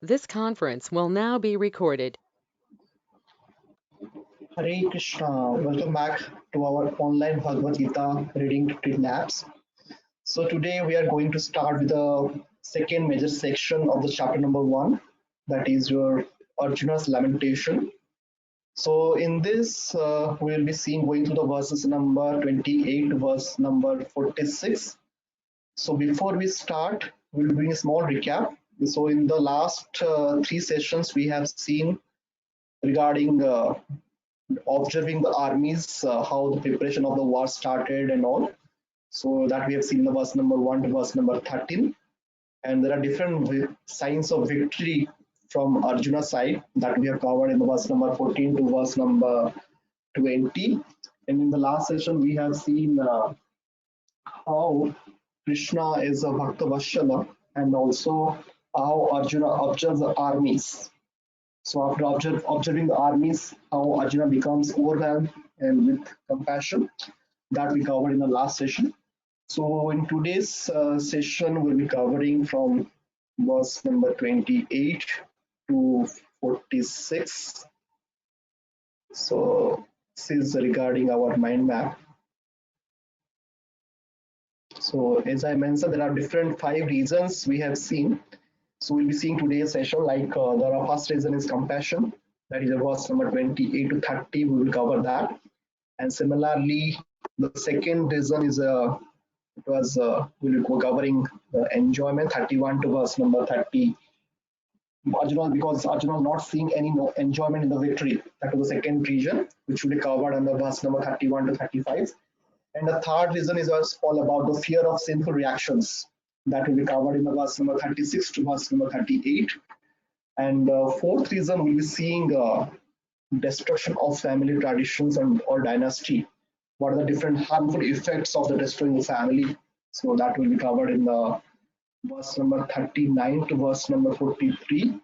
This conference will now be recorded. Hare Krishna, welcome back to our online Bhagavad Gita reading labs. So today we are going to start with the second major section of the chapter number 1, that is your Arjuna's lamentation. So in this we will be seeing going through the verses number 28 to verse number 46. So before we start, we'll be doing a small recap. So in the last three sessions we have seen regarding observing the armies, how the preparation of the war started and all. So that we have seen in the verse number 1 to verse number 13. And there are different signs of victory from Arjuna's side that we have covered in the verse number 14 to verse number 20. And in the last session, we have seen how Krishna is a Bhakta Vashala and also how Arjuna observes the armies. So after observing the armies, how Arjuna becomes overwhelmed and with compassion, that we covered in the last session. So in today's session, we'll be covering from verse number 28 to 46. So this is regarding our mind map. So as I mentioned, there are different 5 reasons we have seen. So we'll be seeing today's session like the first reason is compassion. That is verse number 28 to 30. We will cover that. And similarly, the second reason is we'll be covering enjoyment 31 to verse number 30. Arjuna, because Arjuna is not seeing any enjoyment in the victory. That was the second reason, which will be covered under verse number 31 to 35. And the third reason is all about the fear of sinful reactions. That will be covered in the verse number 36 to verse number 38. And the fourth reason we'll be seeing destruction of family traditions and or dynasty. What are the different harmful effects of the destroying the family? So that will be covered in the verse number 39 to verse number 43.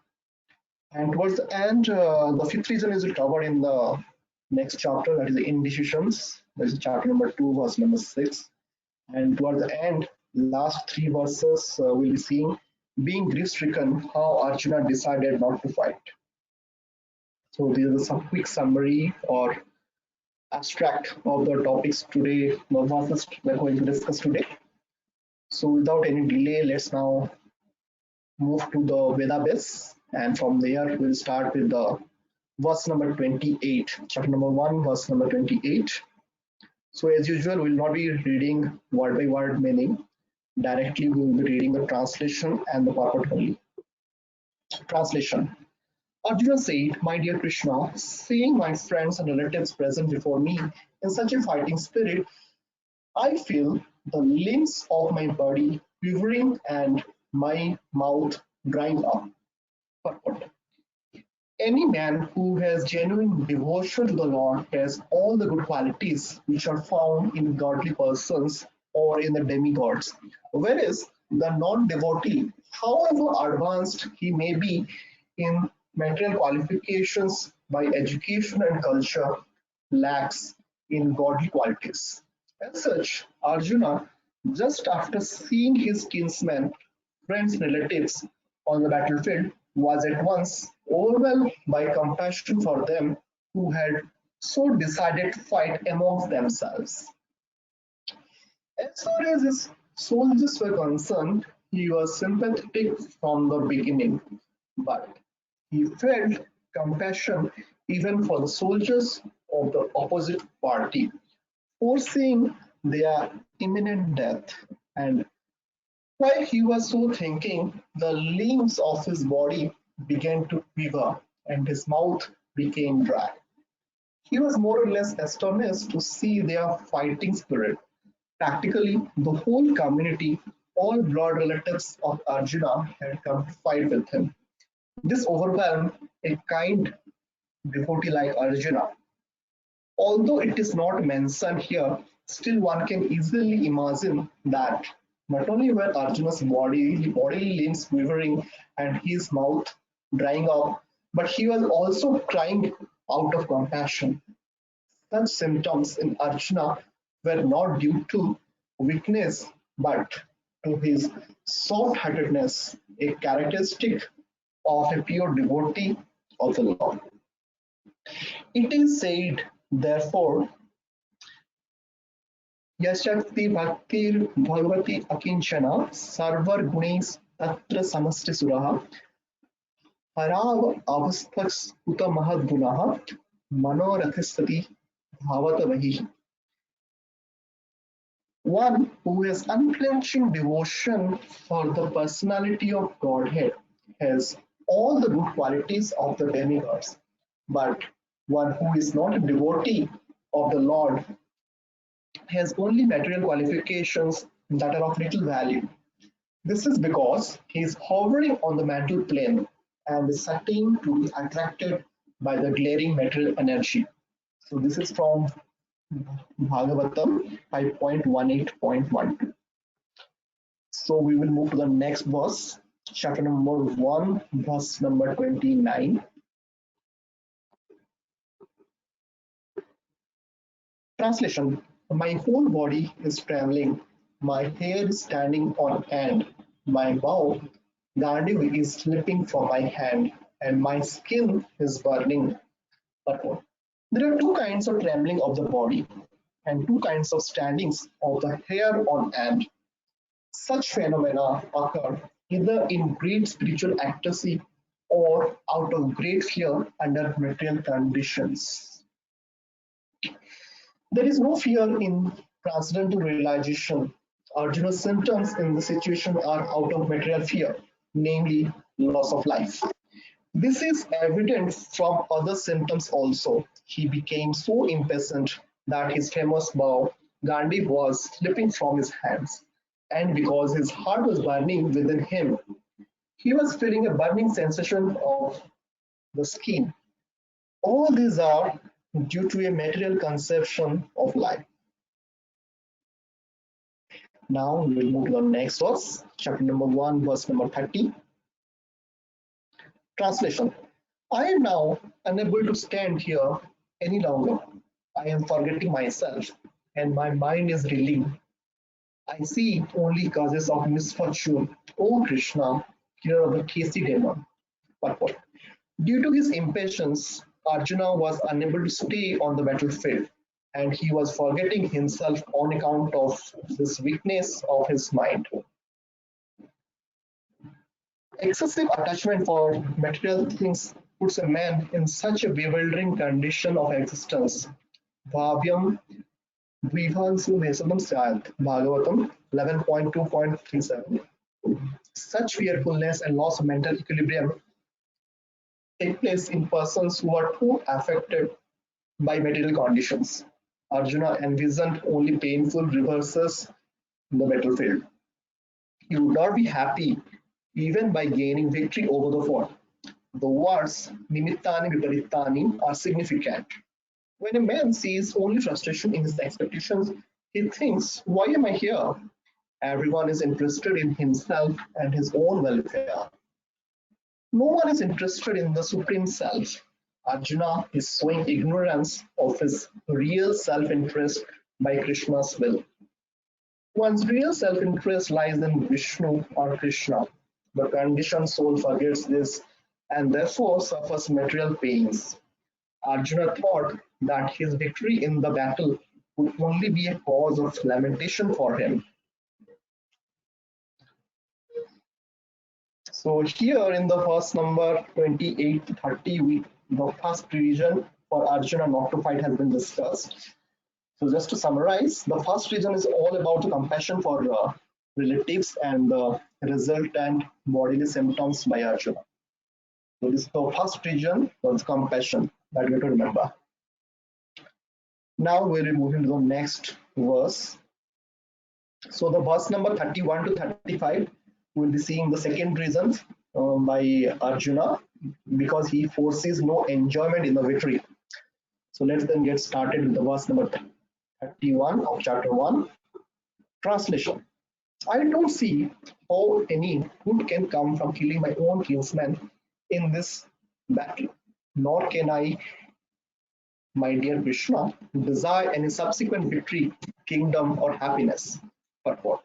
And towards the end, the fifth reason is covered in the next chapter, that is the indecisions. That is chapter number 2, verse number 6. And towards the end, last 3 verses, we'll be seeing being grief-stricken, how Arjuna decided not to fight. So this is some quick summary or abstract of the topics today, the verses we're going to discuss today. So without any delay, let's now move to the Veda base, and from there we'll start with the verse number 28, chapter number 1, verse number 28. So as usual, we'll not be reading word by word meaning. Directly we will be reading the translation and the purport only. Translation. Arjuna said, my dear Krishna, seeing my friends and relatives present before me in such a fighting spirit, I feel the limbs of my body quivering and my mouth drying up. Purport. Any man who has genuine devotion to the Lord has all the good qualities which are found in godly persons or in the demigods. Whereas the non-devotee, however advanced he may be in material qualifications by education and culture, lacks in godly qualities. As such, Arjuna, just after seeing his kinsmen, friends, relatives on the battlefield, was at once overwhelmed by compassion for them who had so decided to fight amongst themselves. As far as his soldiers were concerned, he was sympathetic from the beginning, but he felt compassion even for the soldiers of the opposite party, foreseeing their imminent death. And while he was so thinking, the limbs of his body began to quiver and his mouth became dry. He was more or less astonished to see their fighting spirit. Practically, the whole community, all blood relatives of Arjuna, had come to fight with him. This overwhelmed a kind devotee like Arjuna. Although it is not mentioned here, still one can easily imagine that not only were Arjuna's bodily limbs quivering and his mouth drying up, but he was also crying out of compassion. Such symptoms in Arjuna were not due to weakness, but to his soft-heartedness, a characteristic of a pure devotee of the Lord. It is said, therefore, Yashakti Bhaktir Bhagavati Akinchana Sarvar Gunis Tatra Samasti Suraha Harav Avasthaks Uta Mahad Gunaha Manorathistati Bhavata Vahi. One who has unflinching devotion for the personality of Godhead has all the good qualities of the demigods, but one who is not a devotee of the Lord has only material qualifications that are of little value. This is because he is hovering on the mental plane and is certain to be attracted by the glaring material energy. So this is from Bhagavatam 5.18.12. So we will move to the next verse, chapter number 1, verse number 29. Translation: My whole body is trembling, my hair is standing on end, my bow, Gandiv is slipping from my hand, and my skin is burning. Purport. There are two kinds of trembling of the body and two kinds of standings of the hair on end. Such phenomena occur either in great spiritual ecstasy or out of great fear under material conditions. There is no fear in transcendental realization. Arjuna's symptoms in the situation are out of material fear, namely loss of life. This is evident from other symptoms also. He became so impatient that his famous bow, Gandhi, was slipping from his hands. And because his heart was burning within him, he was feeling a burning sensation of the skin. All these are due to a material conception of life. Now we will move to the next verse, chapter number 1, verse number 30. Translation: I am now unable to stand here any longer. I am forgetting myself, and my mind is reeling. I see only causes of misfortune. O Krishna, cure of the Kesi demon. Purport. Due to his impatience, Arjuna was unable to stay on the battlefield, and he was forgetting himself on account of this weakness of his mind. Excessive attachment for material things puts a man in such a bewildering condition of existence. Bhavyam Dvihansu Vesadam Syat, Bhagavatam 11.2.37. Such fearfulness and loss of mental equilibrium take place in persons who are too affected by material conditions. Arjuna envisioned only painful reverses in the battlefield. He would not be happy even by gaining victory over the foe. The words nimittani viparitani are significant. When a man sees only frustration in his expectations, he thinks, why am I here? Everyone is interested in himself and his own welfare. No one is interested in the Supreme Self. Arjuna is showing ignorance of his real self-interest by Krishna's will. One's real self-interest lies in Vishnu or Krishna. The conditioned soul forgets this and therefore suffers material pains. Arjuna thought that his victory in the battle would only be a cause of lamentation for him. So here in the verse number 28 to 30, the first reason for Arjuna not to fight has been discussed. So just to summarize, the first reason is all about the compassion for relatives and the resultant bodily symptoms by Arjuna. So this is the first reason was compassion that we have to remember. Now we'll be moving to the next verse. So the verse number 31 to 35, we'll be seeing the second reason by Arjuna because he foresees no enjoyment in the victory. So let's then get started with the verse number 31 of chapter 1. Translation: I don't see how any good can come from killing my own kinsman in this battle, nor can I, my dear Krishna, desire any subsequent victory, kingdom, or happiness. Purport.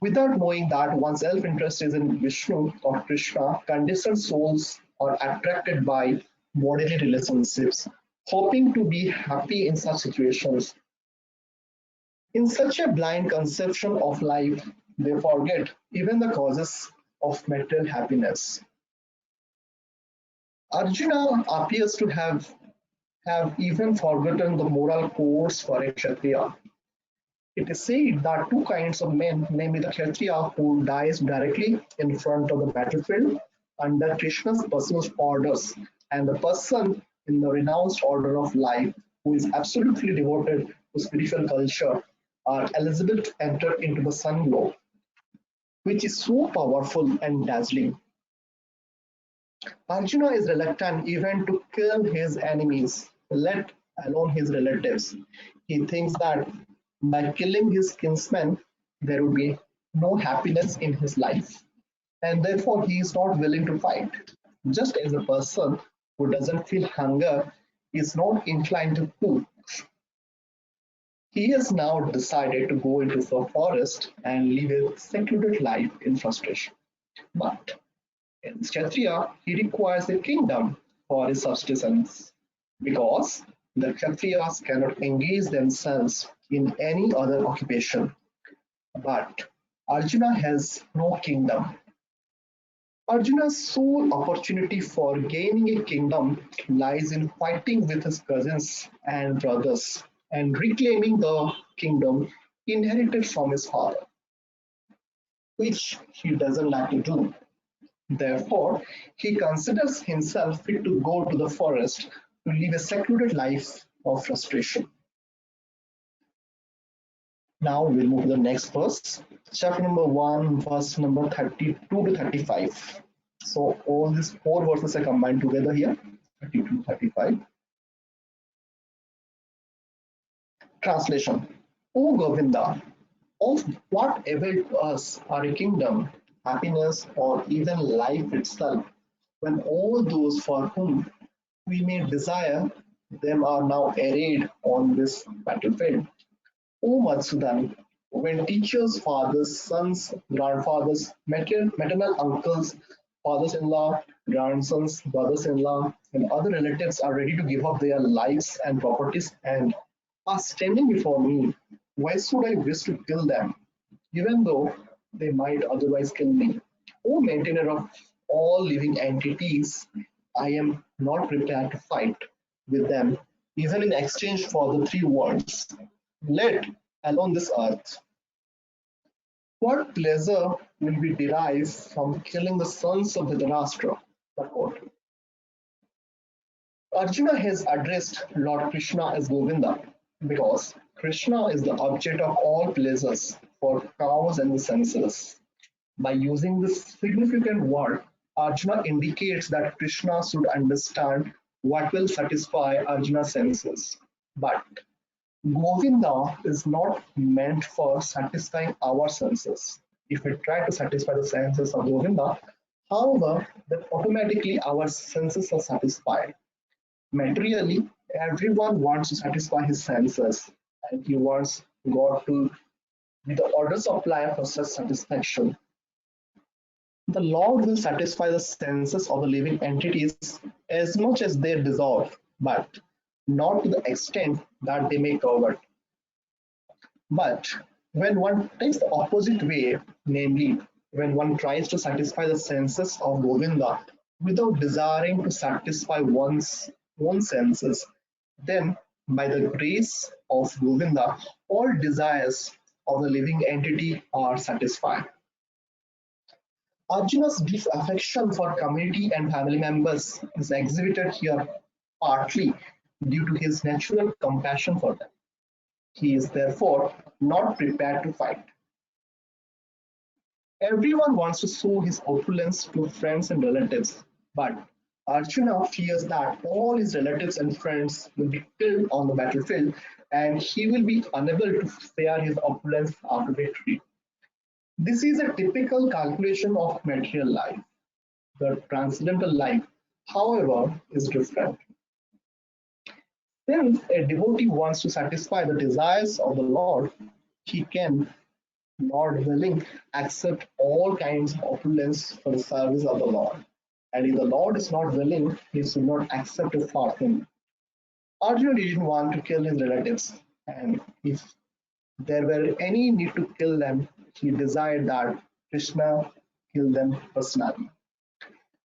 Without knowing that one's self-interest is in Vishnu or Krishna, conditioned souls are attracted by bodily relationships, hoping to be happy in such situations. In such a blind conception of life, they forget even the causes of material happiness. Arjuna appears to have even forgotten the moral codes for a Kshatriya. It is said that two kinds of men, namely the Kshatriya who dies directly in front of the battlefield under Krishna's personal orders, and the person in the renounced order of life who is absolutely devoted to spiritual culture, are eligible to enter into the sun glow, which is so powerful and dazzling. Arjuna is reluctant even to kill his enemies, let alone his relatives. He thinks that by killing his kinsmen, there would be no happiness in his life, and therefore he is not willing to fight. Just as a person who doesn't feel hunger is not inclined to cook, he has now decided to go into the forest and live a secluded life in frustration. But in Kshatriya, he requires a kingdom for his subsistence because the Kshatriyas cannot engage themselves in any other occupation. But Arjuna has no kingdom. Arjuna's sole opportunity for gaining a kingdom lies in fighting with his cousins and brothers and reclaiming the kingdom inherited from his father, which he doesn't like to do. Therefore, he considers himself fit to go to the forest to live a secluded life of frustration. Now we'll move to the next verse, chapter number 1, verse number 32 to 35. So all these four verses are combined together here, 32 to 35. Translation. O Govinda, of what avail to us are a kingdom, happiness, or even life itself, when all those for whom we may desire them are now arrayed on this battlefield? O Madhusudan, when teachers, fathers, sons, grandfathers, maternal uncles, fathers-in-law, grandsons, brothers-in-law, and other relatives are ready to give up their lives and properties and are standing before me, why should I wish to kill them, even though they might otherwise kill me? O maintainer of all living entities, I am not prepared to fight with them, even in exchange for the three worlds, let alone this earth. What pleasure will be derived from killing the sons of Dhritarashtra? Arjuna has addressed Lord Krishna as Govinda because Krishna is the object of all pleasures for cows and the senses. By using this significant word, Arjuna indicates that Krishna should understand what will satisfy Arjuna's senses. But Govinda is not meant for satisfying our senses. If we try to satisfy the senses of Govinda, however, then automatically our senses are satisfied. Materially, everyone wants to satisfy his senses, and he wants God to be the order supplier for such satisfaction. The Lord will satisfy the senses of the living entities as much as they deserve, but not to the extent that they may covet. But when one takes the opposite way, namely, when one tries to satisfy the senses of Govinda without desiring to satisfy one's own senses, then by the grace of Govinda, all desires of the living entity are satisfied. Arjuna's deep affection for community and family members is exhibited here partly due to his natural compassion for them. He is therefore not prepared to fight. Everyone wants to show his opulence to friends and relatives, but Arjuna fears that all his relatives and friends will be killed on the battlefield and he will be unable to share his opulence after victory. This is a typical calculation of material life. The transcendental life, however, is different. Since a devotee wants to satisfy the desires of the Lord, he can not willing, accept all kinds of opulence for the service of the Lord. And if the Lord is not willing, he should not accept it for him. Arjuna didn't want to kill his relatives, and if there were any need to kill them, he desired that Krishna kill them personally.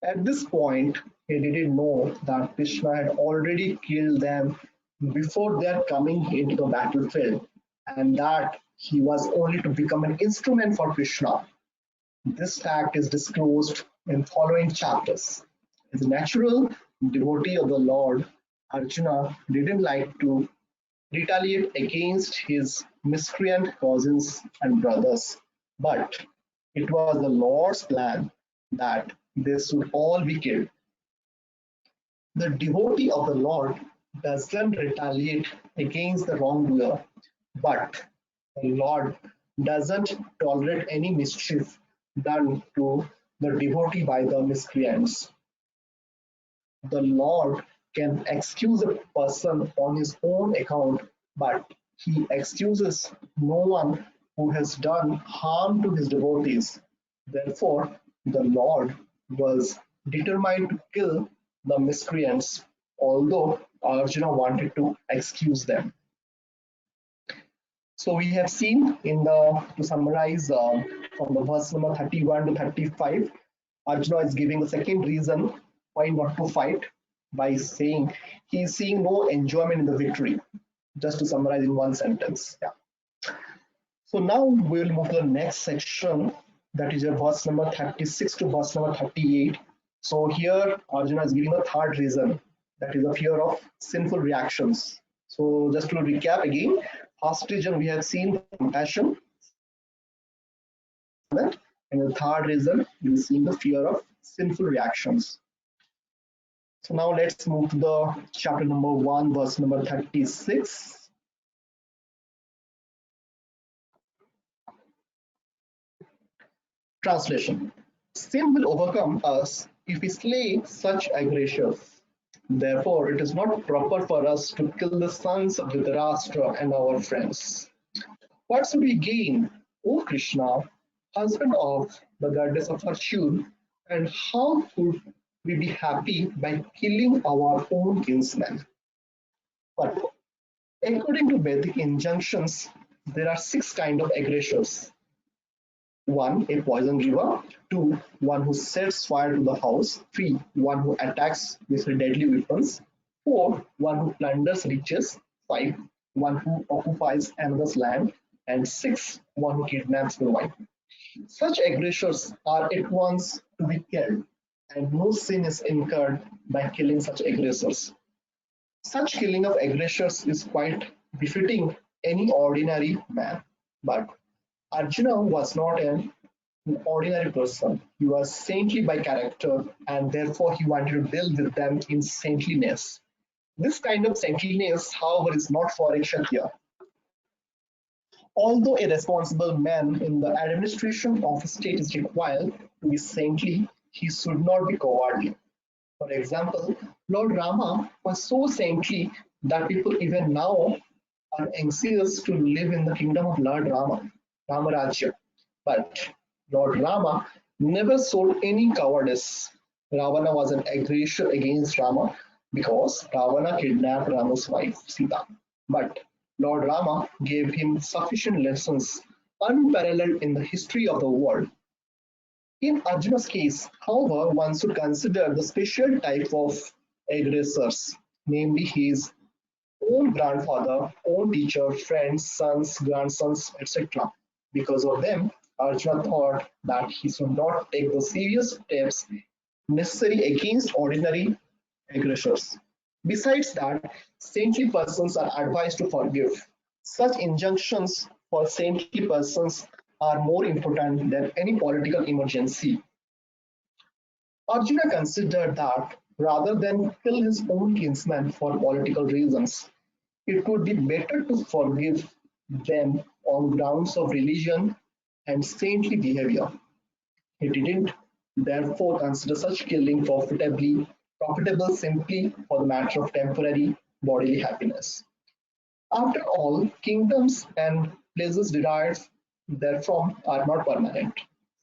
At this point, he didn't know that Krishna had already killed them before their coming into the battlefield, and that he was only to become an instrument for Krishna. This fact is disclosed in following chapters. As a natural devotee of the Lord, Arjuna didn't like to retaliate against his miscreant cousins and brothers, but it was the Lord's plan that they should all be killed. The devotee of the Lord doesn't retaliate against the wrongdoer, but the Lord doesn't tolerate any mischief done to the devotee by the miscreants. The Lord can excuse a person on his own account, but he excuses no one who has done harm to his devotees. Therefore, the Lord was determined to kill the miscreants, although Arjuna wanted to excuse them. So we have seen in the to summarize from the verse number 31 to 35, Arjuna is giving the second reason why not to fight by saying he is seeing no enjoyment in the victory. Just to summarize in one sentence. Yeah. So now we will move to the next section, that is your verse number 36 to verse number 38. So here Arjuna is giving the third reason, that is the fear of sinful reactions. So just to recap again, first reason we have seen compassion, and the third reason we see the fear of sinful reactions. So now let's move to the chapter number 1, verse number 36. Translation: Sin will overcome us if we slay such aggressors. Therefore, it is not proper for us to kill the sons of Dhritarashtra and our friends. What should we gain, O Krishna, husband of the goddess of fortune, and how could we be happy by killing our own kinsmen? But according to Vedic injunctions, there are six kinds of aggressors. One, a poison giver. Two, one who sets fire to the house. Three, one who attacks with deadly weapons. Four, one who plunders riches. Five, one who occupies another's land. And six, one who kidnaps the wife. Such aggressors are at once to be killed, and no sin is incurred by killing such aggressors. Such killing of aggressors is quite befitting any ordinary man. But Arjuna was not an ordinary person. He was saintly by character, and therefore he wanted to deal with them in saintliness. This kind of saintliness, however, is not for a Kshatriya. Although a responsible man in the administration of a state is required to be saintly, he should not be cowardly. For example, Lord Rama was so saintly that people even now are anxious to live in the kingdom of Lord Rama, Ramarajya. But Lord Rama never showed any cowardice. Ravana was an aggressor against Rama because Ravana kidnapped Rama's wife Sita. But Lord Rama gave him sufficient lessons unparalleled in the history of the world. In Arjuna's case, however, one should consider the special type of aggressors, namely his own grandfather, own teacher, friends, sons, grandsons, etc. Because of them, Arjuna thought that he should not take the serious steps necessary against ordinary aggressors. Besides that, saintly persons are advised to forgive. Such injunctions for saintly persons are more important than any political emergency. Arjuna considered that rather than kill his own kinsmen for political reasons, it would be better to forgive them on grounds of religion and saintly behavior. He didn't therefore consider such killing profitable simply for the matter of temporary bodily happiness. After all, kingdoms and places derived their form are not permanent.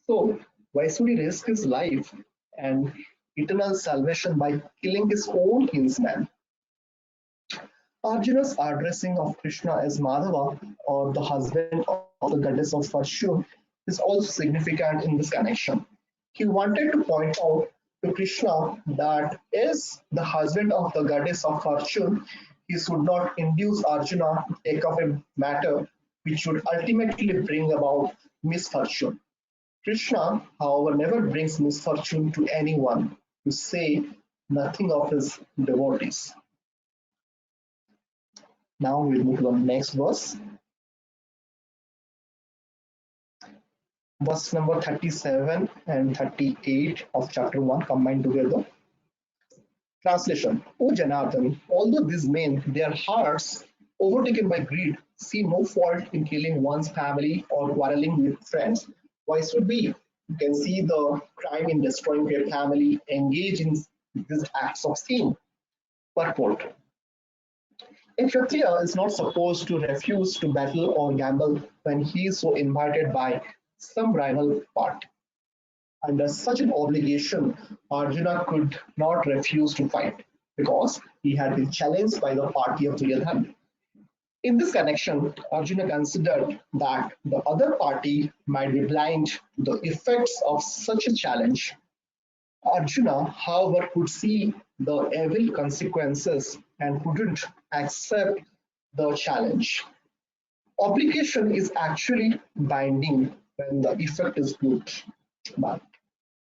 So, why should he risk his life and eternal salvation by killing his own kinsman? Arjuna's addressing of Krishna as Madhava, or the husband of the goddess of fortune, is also significant in this connection. He wanted to point out to Krishna that as the husband of the goddess of fortune, he should not induce Arjuna to take up a matter which would ultimately bring about misfortune. Krishna, however, never brings misfortune to anyone, to say nothing of his devotees. Now we'll move to the next verse, verse number 37 and 38 of chapter 1 combined together. Translation: O Janardhan, although these men, their hearts overtaken by greed, see no fault in killing one's family or quarreling with friends, why should we? You can see the crime in destroying their family, engage in these acts of sin. Purport: a Kshatriya is not supposed to refuse to battle or gamble when he is so invited by some rival party. Under such an obligation, Arjuna could not refuse to fight because he had been challenged by the party of Duryodhana. In this connection, Arjuna considered that the other party might be blind to the effects of such a challenge. Arjuna, however, could see the evil consequences and couldn't accept the challenge. Obligation is actually binding when the effect is good, but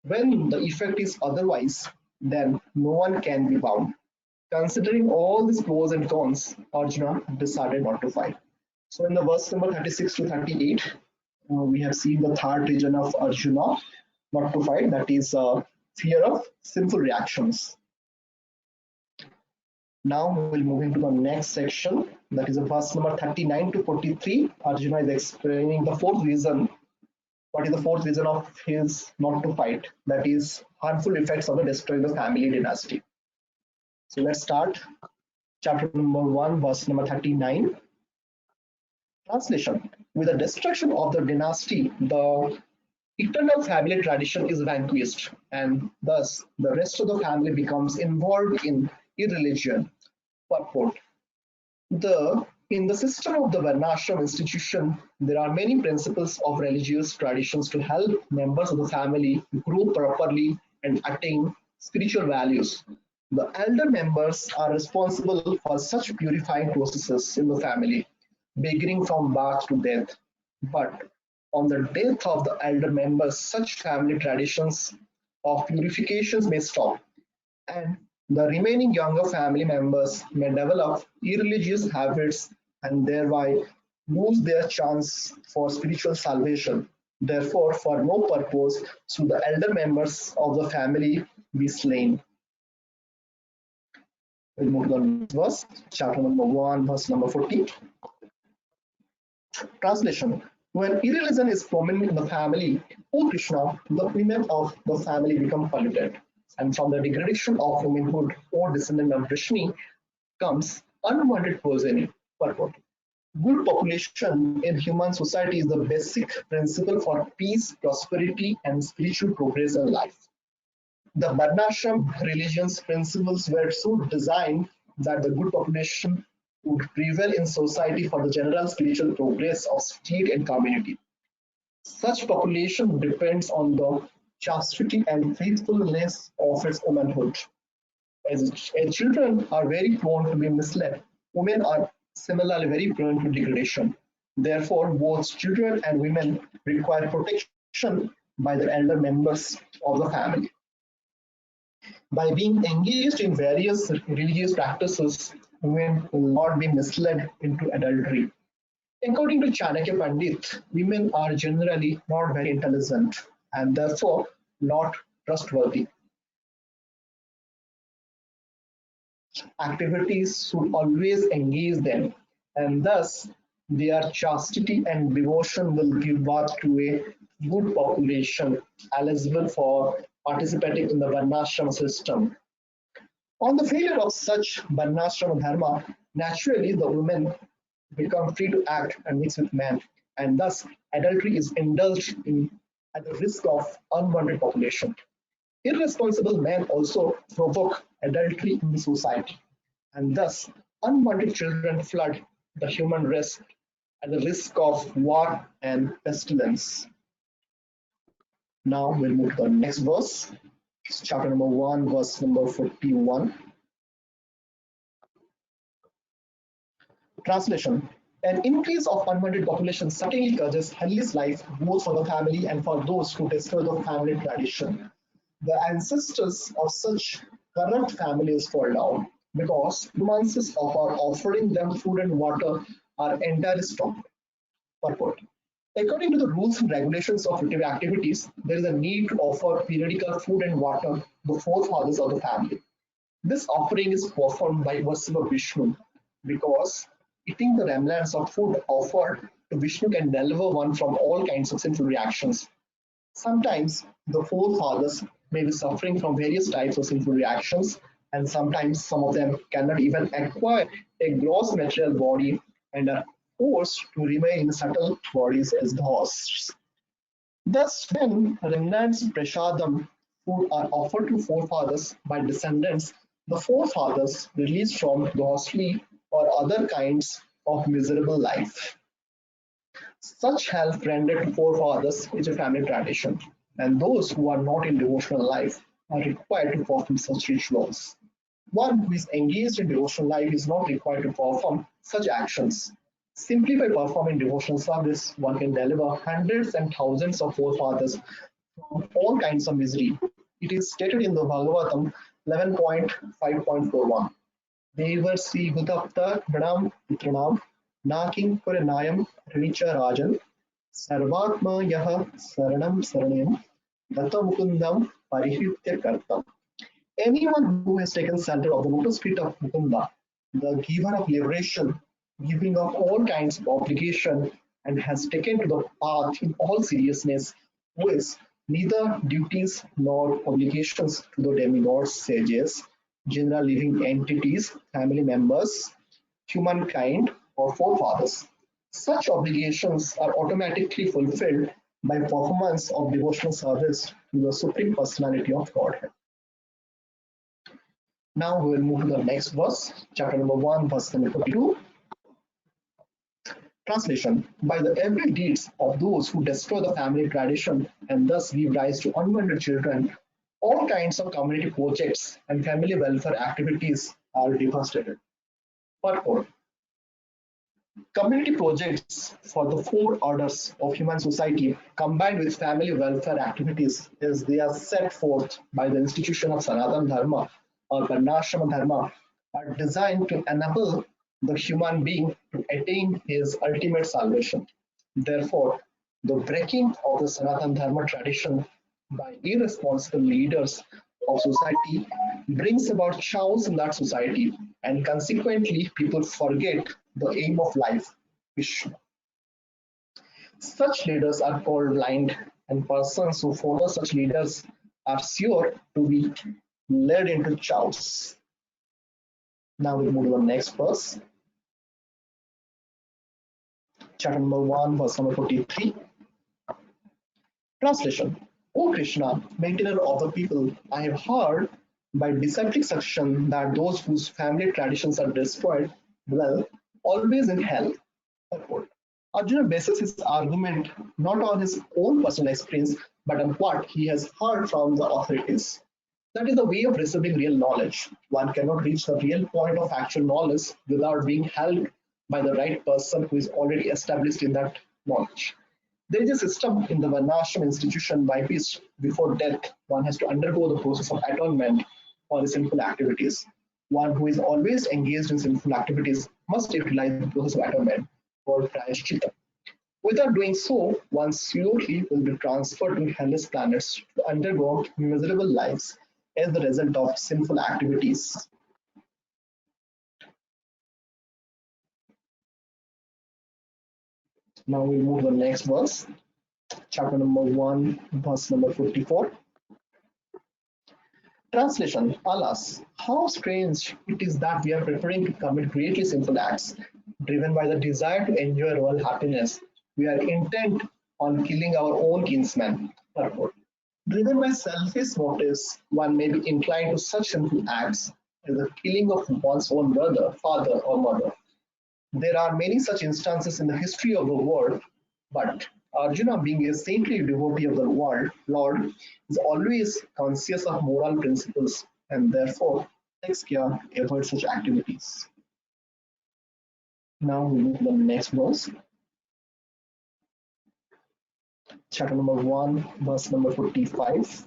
when the effect is otherwise, then no one can be bound. Considering all these pros and cons, Arjuna decided not to fight. So, in the verse number 36 to 38, we have seen the third reason of Arjuna not to fight, that is fear of sinful reactions. Now we'll move into the next section, that is verse number 39 to 43. Arjuna is explaining the fourth reason. What is the fourth reason of his not to fight? That is harmful effects of the destroying the family dynasty. So let's start. Chapter number 1, verse number 39. Translation: with the destruction of the dynasty, the eternal family tradition is vanquished, and thus the rest of the family becomes involved in irreligion. Purport: in the system of the Varnashram institution, there are many principles of religious traditions to help members of the family grow properly and attain spiritual values. The elder members are responsible for such purifying processes in the family, beginning from birth to death. But on the death of the elder members, such family traditions of purifications may stop, and the remaining younger family members may develop irreligious habits and thereby lose their chance for spiritual salvation. Therefore, for no purpose should the elder members of the family be slain. We'll move to the next verse, chapter number 1, verse number 14. Translation: when irreligion is prominent in the family, O Krishna, the women of the family become polluted. And from the degradation of womanhood, O descendant of Vrishni, comes unwanted progeny. Purport: good population in human society is the basic principle for peace, prosperity, and spiritual progress in life. The Varnashram religion's principles were so designed that the good population would prevail in society for the general spiritual progress of state and community. Such population depends on the chastity and faithfulness of its womanhood. As children are very prone to be misled, women are similarly very prone to degradation. Therefore, both children and women require protection by the elder members of the family. By being engaged in various religious practices, women will not be misled into adultery. According to Chanakya Pandit, women are generally not very intelligent and therefore not trustworthy. Activities should always engage them, and thus their chastity and devotion will give birth to a good population eligible for participating in the Varnashram system. On the failure of such Varnashram dharma, naturally the women become free to act and mix with men, and thus adultery is indulged in at the risk of unwanted population. Irresponsible men also provoke adultery in the society, and thus unwanted children flood the human race at the risk of war and pestilence. Now we'll move to the next verse. It's chapter number 1, verse number 41. Translation. An increase of unwanted population certainly causes hellish life both for the family and for those who destroy the family tradition. The ancestors of such corrupt families fall down because humans of our offering them food and water are entirely stopped. Purport. According to the rules and regulations of ritual activities, there is a need to offer periodical food and water to the forefathers of the family. This offering is performed by worship of Vishnu because eating the remnants of food offered to Vishnu can deliver one from all kinds of sinful reactions. Sometimes the forefathers may be suffering from various types of sinful reactions, and sometimes some of them cannot even acquire a gross material body and are forced to remain in subtle bodies as ghosts. Thus, when remnants prasadam food are offered to forefathers by descendants, the forefathers released from ghostly or other kinds of miserable life. Such help rendered to forefathers is a family tradition, and those who are not in devotional life are required to perform such rituals. One who is engaged in devotional life is not required to perform such actions. Simply by performing devotional service, one can deliver hundreds and thousands of forefathers from all kinds of misery. It is stated in the Bhagavatam 11.5.41. Devarsi Gutapta Pranam Putranam Naking Puranayam Ranicha Rajan Sarvatma Yaha Saranam Saranam Data Mukundam Parihitya Kartam. Anyone who has taken shelter of the lotus feet of Mukunda, the giver of liberation, giving up all kinds of obligation, and has taken to the path in all seriousness, who is neither duties nor obligations to the demigods, sages, general living entities, family members, humankind, or forefathers. Such obligations are automatically fulfilled by performance of devotional service to the Supreme Personality of Godhead. Now we will move to the next verse, chapter number 1, verse number 42. Translation. By the every deeds of those who destroy the family tradition and thus give rise to unwanted children, all kinds of community projects and family welfare activities are devastated. Purport. Community projects for the four orders of human society combined with family welfare activities as they are set forth by the institution of Sanatana Dharma or Varnashrama Dharma are designed to enable the human being to attain his ultimate salvation. Therefore, the breaking of the Sanatana Dharma tradition by irresponsible leaders of society brings about chaos in that society, and consequently, people forget the aim of life, Vishnu. Such leaders are called blind, and persons who follow such leaders are sure to be led into chaos. Now we move to the next verse, chapter number 1, verse number 43. Translation. O Krishna, maintainer of the people, I have heard by disciplic suction that those whose family traditions are destroyed dwell always in hell. Arjuna bases his argument not on his own personal experience but on what he has heard from the authorities. That is the way of receiving real knowledge. One cannot reach the real point of actual knowledge without being held by the right person who is already established in that knowledge. There is a system in the Varnashram institution by which, before death, one has to undergo the process of atonement for the sinful activities. One who is always engaged in sinful activities must utilize the process of atonement for prayashchitta. Without doing so, one slowly will be transferred to hellish planets to undergo miserable lives as the result of sinful activities. Now we move to the next verse, chapter number 1, verse number 54. Translation. Alas, how strange it is that we are preparing to commit greatly sinful acts, driven by the desire to enjoy royal happiness, We are intent on killing our own kinsman. Purport. Driven by selfish motives, one may be inclined to such sinful acts as the killing of one's own brother, father, or mother. There are many such instances in the history of the world, but Arjuna, being a saintly devotee of the Lord, is always conscious of moral principles and therefore takes care to avoid such activities. Now we move to the next verse, chapter number 1, verse number 45.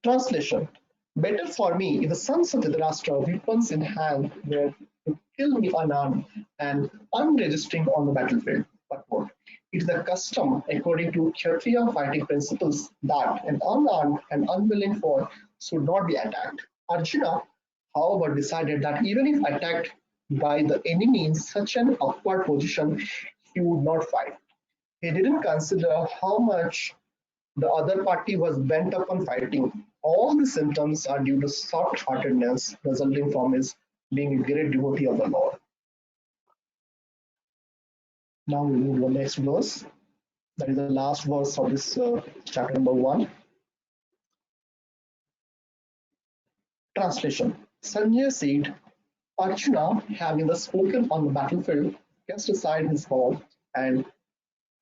Translation. Better for me if the sons of Dhritarashtra, weapons in hand, were to kill me unarmed and unregistering on the battlefield. But what? It is a custom, according to Kshatriya fighting principles, that an unarmed and unwilling foe should not be attacked. Arjuna, however, decided that even if attacked by the enemy in such an awkward position, he would not fight. He didn't consider how much the other party was bent upon fighting. All the symptoms are due to soft-heartedness resulting from his being a great devotee of the Lord. Now we move to the next verse. That is the last verse of this chapter number 1. Translation. Sanjay said, Arjuna, having thus spoken on the battlefield, cast aside his bow and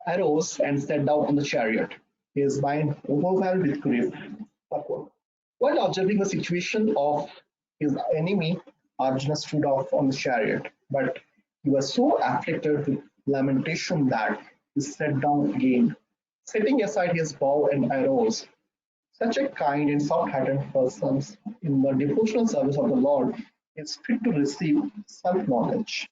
arose and sat down on the chariot, his mind overwhelmed with grief. While observing the situation of his enemy, Arjuna stood off on the chariot, but he was so afflicted with lamentation that he sat down again, setting aside his bow and arrows. Such a kind and soft-hearted person in the devotional service of the Lord is fit to receive self-knowledge.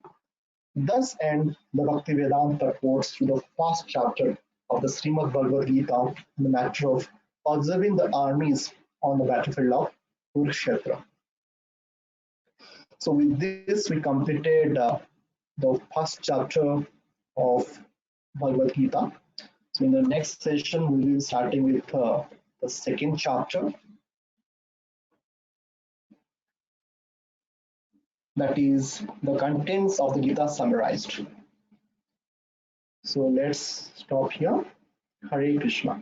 Thus end the Bhaktivedanta quotes to the first chapter of the Srimad Bhagavad Gita in the matter of observing the armies on the battlefield of Kurukshetra. So with this, we completed the first chapter of Bhagavad Gita. So in the next session, we will be starting with the second chapter, that is the contents of the Gita summarized. So let's stop here. Hare Krishna.